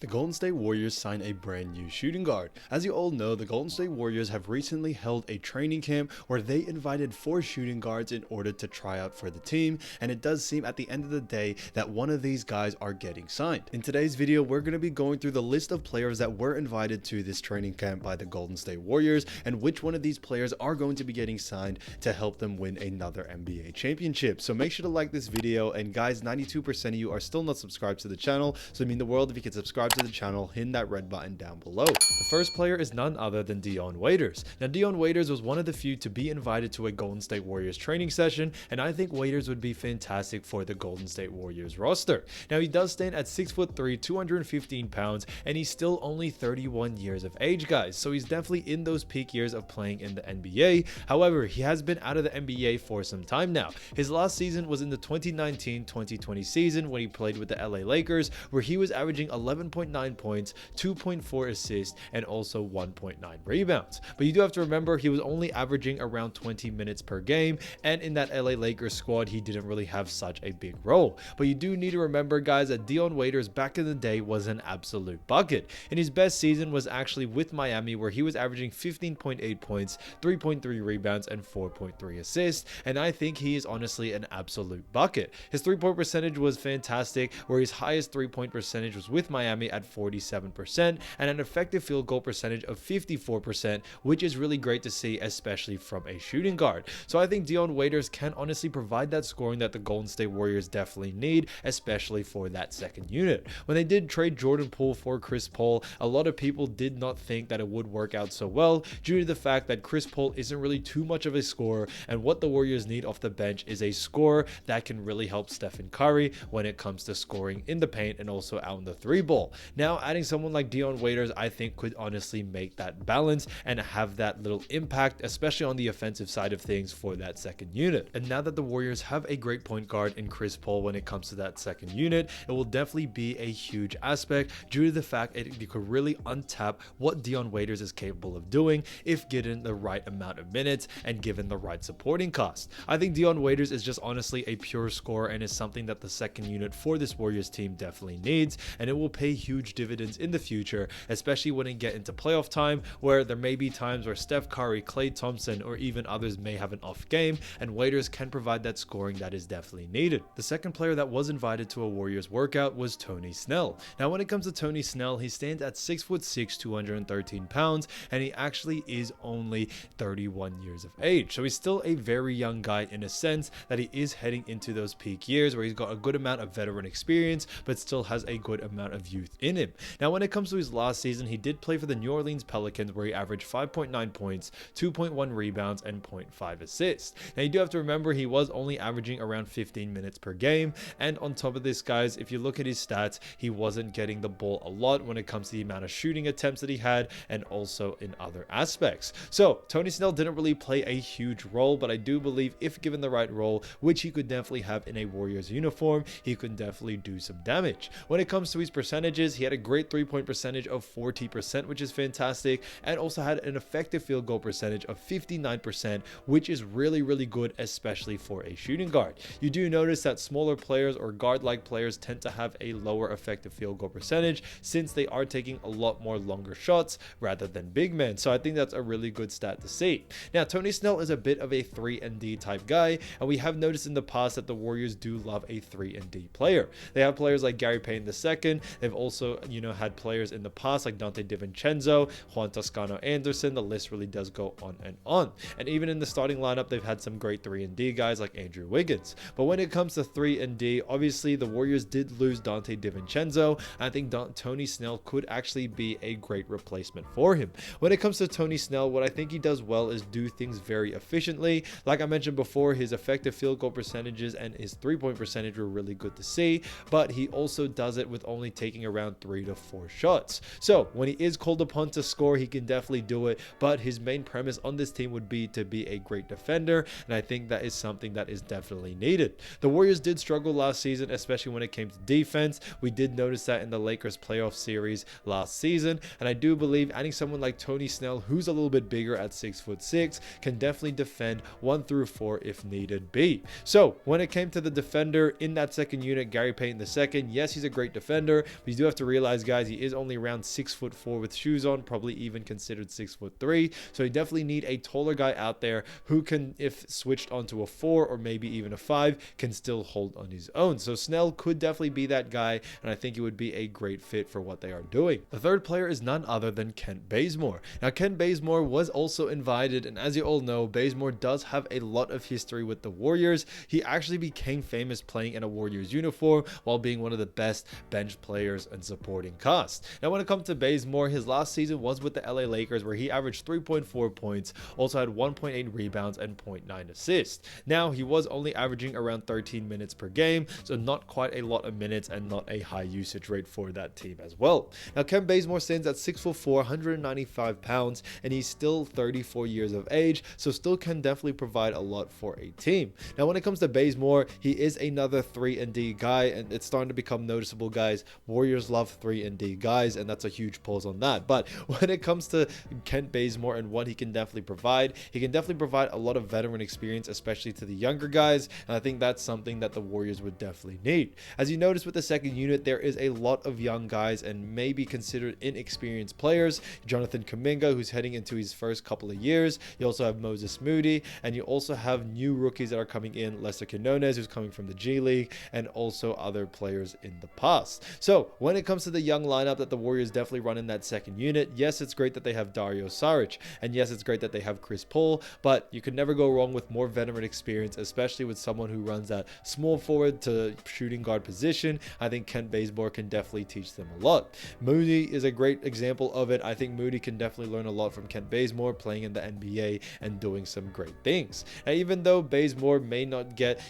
The Golden State Warriors signed a brand new shooting guard. As you all know, the Golden State Warriors have recently held a training camp where they invited 4 shooting guards in order to try out for the team, and it does seem at the end of the day that one of these guys are getting signed. In today's video, we're going to be going through the list of players that were invited to this training camp by the Golden State Warriors and which one of these players are going to be getting signed to help them win another NBA championship. So make sure to like this video, and guys, 92% of you are still not subscribed to the channel, so it'd mean the world if you could subscribe to the channel, hit that red button down below. The first player is none other than Dion Waiters. Now, Dion Waiters was one of the few to be invited to a Golden State Warriors training session, and I think Waiters would be fantastic for the Golden State Warriors roster. Now, he does stand at 6'3", 215 pounds, and he's still only 31 years of age, guys, so he's definitely in those peak years of playing in the NBA. However, he has been out of the NBA for some time now. His last season was in the 2019-2020 season when he played with the LA Lakers, where he was averaging 11.9 points, 2.4 assists, and also 1.9 rebounds. But you do have to remember he was only averaging around 20 minutes per game, and in that LA Lakers squad he didn't really have such a big role. But you do need to remember, guys, that Dion Waiters back in the day was an absolute bucket. And his best season was actually with Miami, where he was averaging 15.8 points, 3.3 rebounds, and 4.3 assists, and I think he is honestly an absolute bucket. His 3-point percentage was fantastic, where his highest 3-point percentage was with Miami at 47% and an effective field goal percentage of 54%, which is really great to see, especially from a shooting guard. So I think Dion Waiters can honestly provide that scoring that the Golden State Warriors definitely need, especially for that second unit. When they did trade Jordan Poole for Chris Paul, a lot of people did not think that it would work out so well due to the fact that Chris Paul isn't really too much of a scorer, and what the Warriors need off the bench is a scorer that can really help Steph and Curry when it comes to scoring in the paint and also out in the 3-ball. Now, adding someone like Dion Waiters, I think, could honestly make that balance and have that little impact, especially on the offensive side of things for that second unit. And now that the Warriors have a great point guard in Chris Paul when it comes to that second unit, it will definitely be a huge aspect due to the fact you could really untap what Dion Waiters is capable of doing if given the right amount of minutes and given the right supporting cost. I think Dion Waiters is just honestly a pure scorer and is something that the second unit for this Warriors team definitely needs, and it will pay huge dividends in the future, especially when it get into playoff time, where there may be times where Steph Curry, Klay Thompson, or even others may have an off game, and Waiters can provide that scoring that is definitely needed. The second player that was invited to a Warriors workout was Tony Snell. Now, when it comes to Tony Snell, he stands at 6'6", 213 pounds, and he actually is only 31 years of age. So he's still a very young guy in a sense that he is heading into those peak years where he's got a good amount of veteran experience, but still has a good amount of youth in him. Now, when it comes to his last season, he did play for the New Orleans Pelicans, where he averaged 5.9 points, 2.1 rebounds, and 0.5 assists. Now, you do have to remember he was only averaging around 15 minutes per game, and on top of this, guys, if you look at his stats, he wasn't getting the ball a lot when it comes to the amount of shooting attempts that he had, and also in other aspects. So Tony Snell didn't really play a huge role, but I do believe if given the right role, which he could definitely have in a Warriors uniform, he could definitely do some damage. When it comes to his percentages, he had a great 3-point percentage of 40%, which is fantastic, and also had an effective field goal percentage of 59%, which is really good, especially for a shooting guard. You do notice that smaller players or guard-like players tend to have a lower effective field goal percentage since they are taking a lot more longer shots rather than big men. So I think that's a really good stat to see. Now, Tony Snell is a bit of a 3-and-D type guy, and we have noticed in the past that the Warriors do love a 3-and-D player. They have players like Gary Payton II. They've also, had players in the past like Dante DiVincenzo, Juan Toscano Anderson. The list really does go on and on. And even in the starting lineup, they've had some great 3-and-D guys like Andrew Wiggins. But when it comes to 3-and-D, obviously the Warriors did lose Dante DiVincenzo. I think Tony Snell could actually be a great replacement for him. When it comes to Tony Snell, what I think he does well is do things very efficiently. Like I mentioned before, his effective field goal percentages and his 3-point percentage were really good to see, but he also does it with only taking around 3 to 4 shots. So when he is called upon to score, he can definitely do it, but his main premise on this team would be to be a great defender, and I think that is something that is definitely needed. The Warriors did struggle last season, especially when it came to defense. We did notice that in the Lakers playoff series last season, and I do believe adding someone like Tony Snell, who's a little bit bigger at 6'6", can definitely defend 1 through 4 if needed be. So when it came to the defender in that second unit, Gary Payton II, yes, he's a great defender, but you do have to realize, guys, he is only around 6'4" with shoes on, probably even considered 6'3", so you definitely need a taller guy out there who can, if switched onto a 4 or maybe even a 5, can still hold on his own. So Snell could definitely be that guy, and I think it would be a great fit for what they are doing. The third player is none other than Kent Bazemore. Now, Kent Bazemore was also invited, and as you all know, Bazemore does have a lot of history with the Warriors. He actually became famous playing in a Warriors uniform while being one of the best bench players and supporting cast. Now, when it comes to Bazemore, his last season was with the LA Lakers, where he averaged 3.4 points, also had 1.8 rebounds and 0.9 assists. Now, he was only averaging around 13 minutes per game, so not quite a lot of minutes and not a high usage rate for that team as well. Now, Kent Bazemore stands at 6'4", 195 pounds, and he's still 34 years of age, so still can definitely provide a lot for a team. Now, when it comes to Bazemore, he is another 3-and-D guy, and it's starting to become noticeable, guys. Warriors love 3-and-D guys, and that's a huge pause on that. But when it comes to Kent Bazemore and what he can definitely provide, he can definitely provide a lot of veteran experience, especially to the younger guys, and I think that's something that the Warriors would definitely need. As you notice with the second unit, there is a lot of young guys and maybe considered inexperienced players. Jonathan Kuminga, who's heading into his first couple of years. You also have Moses Moody, and you also have new rookies that are coming in, Lester Quinones, who's coming from the G League, and also other players in the past. So when it comes to the young lineup that the Warriors definitely run in that second unit, yes, it's great that they have Dario Saric, and yes, it's great that they have Chris Paul, but you can never go wrong with more veteran experience, especially with someone who runs that small forward to shooting guard position. I think Kent Bazemore can definitely teach them a lot. Moody is a great example of it. I think Moody can definitely learn a lot from Kent Bazemore playing in the NBA and doing some great things. Now, even though Bazemore may not get,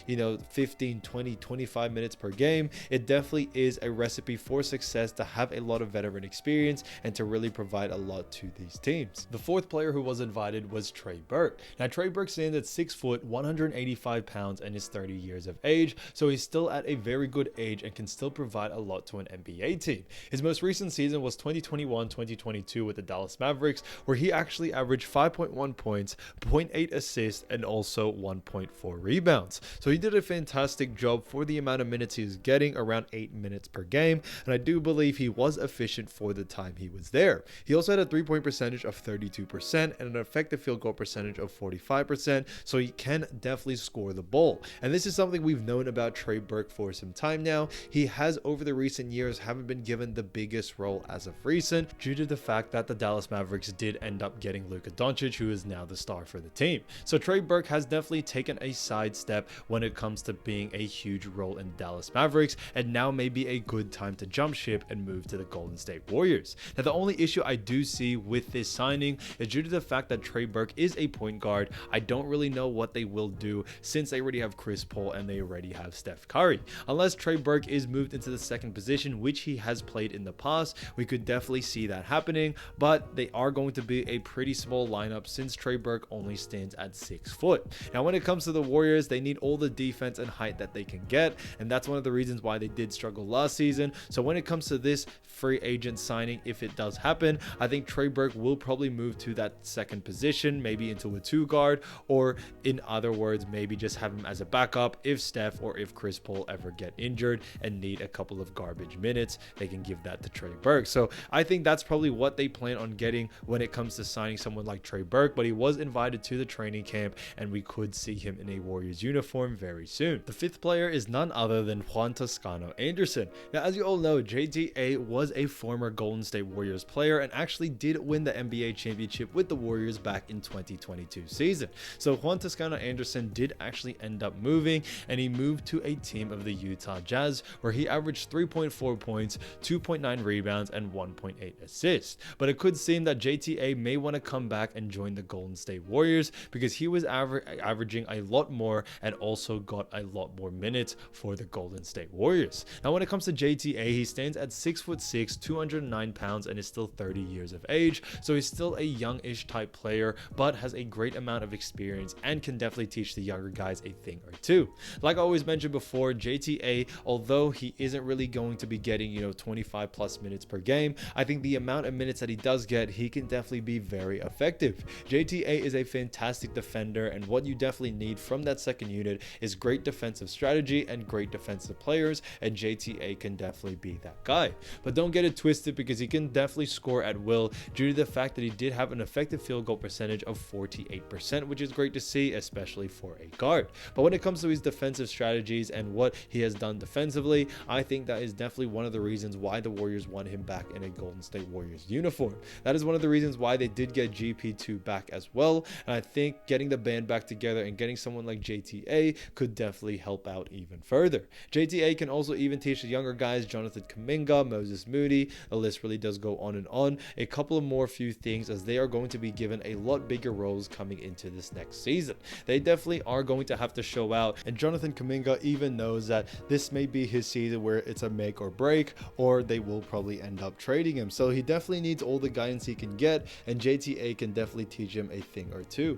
15, 20, 25 minutes per game, it definitely is a recipe for success to have a lot of veteran experience and to really provide a lot to these teams. The fourth player who was invited was Trey Burke. Now, Trey Burke stands at 6 foot, 185 pounds, and is 30 years of age, so he's still at a very good age and can still provide a lot to an NBA team. His most recent season was 2021-2022 with the Dallas Mavericks, where he actually averaged 5.1 points, 0.8 assists, and also 1.4 rebounds. So he did a fantastic job for the amount of minutes he was getting, around 8 minutes per game, and I do believe he was efficient for the time he was there. He also had a 3-point percentage of 32% and an effective field goal percentage of 45%, so he can definitely score the ball. And this is something we've known about Trey Burke for some time now. He has, over the recent years, haven't been given the biggest role as of recent, due to the fact that the Dallas Mavericks did end up getting Luka Doncic, who is now the star for the team. So Trey Burke has definitely taken a sidestep when it comes to being a huge role in Dallas Mavericks, and now may be a good time to jump ship and move to the Golden State Warriors. Now, the only issue I do see with this signing is due to the fact that Trey Burke is a point guard. I don't really know what they will do, since they already have Chris Paul and they already have Steph Curry. Unless Trey Burke is moved into the second position, which he has played in the past, we could definitely see that happening, but they are going to be a pretty small lineup since Trey Burke only stands at 6 foot. Now, when it comes to the Warriors, they need all the defense and height that they can get, and that's one of the reasons why they did struggle last season. So when it comes to this free agent signing, if it does happen, I think Trey Burke will probably move to that second position, maybe into a 2 guard, or in other words, maybe just have him as a backup if Steph or if Chris Paul ever get injured and need a couple of garbage minutes. They can give that to Trey Burke. So I think that's probably what they plan on getting when it comes to signing someone like Trey Burke, but he was invited to the training camp and we could see him in a Warriors uniform very soon. The fifth player is none other than Juan Toscano Anderson. Now, as you all know, JTA was a former Golden State Warriors player and actually did win the NBA championship with the Warriors back in 2022 season. So Juan Toscano Anderson did actually end up moving, and he moved to a team of the Utah Jazz, where he averaged 3.4 points, 2.9 rebounds, and 1.8 assists. But it could seem that JTA may want to come back and join the Golden State Warriors, because he was averaging a lot more and also got a lot more minutes for the Golden State Warriors. Now, when it comes to JTA, he stands at 6'6", 209 pounds, and is still 30 years of age. So he's still a youngish type player, but has a great amount of experience and can definitely teach the younger guys a thing or two. Like I always mentioned before, JTA, although he isn't really going to be getting 25 plus minutes per game, I think the amount of minutes that he does get, he can definitely be very effective. JTA is a fantastic defender, and what you definitely need from that second unit is great defensive strategy and great defensive players, and JTA can definitely be that that guy. But don't get it twisted, because he can definitely score at will due to the fact that he did have an effective field goal percentage of 48%, which is great to see, especially for a guard. But when it comes to his defensive strategies and what he has done defensively, I think that is definitely one of the reasons why the Warriors want him back in a Golden State Warriors uniform. That is one of the reasons why they did get GP2 back as well, and I think getting the band back together and getting someone like JTA could definitely help out even further. JTA can also even teach the younger guys, Jonathan Kuminga, Moses Moody, the list really does go on and on, a couple of more few things, as they are going to be given a lot bigger roles coming into this next season. They definitely are going to have to show out, and Jonathan Kuminga even knows that this may be his season where it's a make or break, or they will probably end up trading him. So he definitely needs all the guidance he can get, and JTA can definitely teach him a thing or two.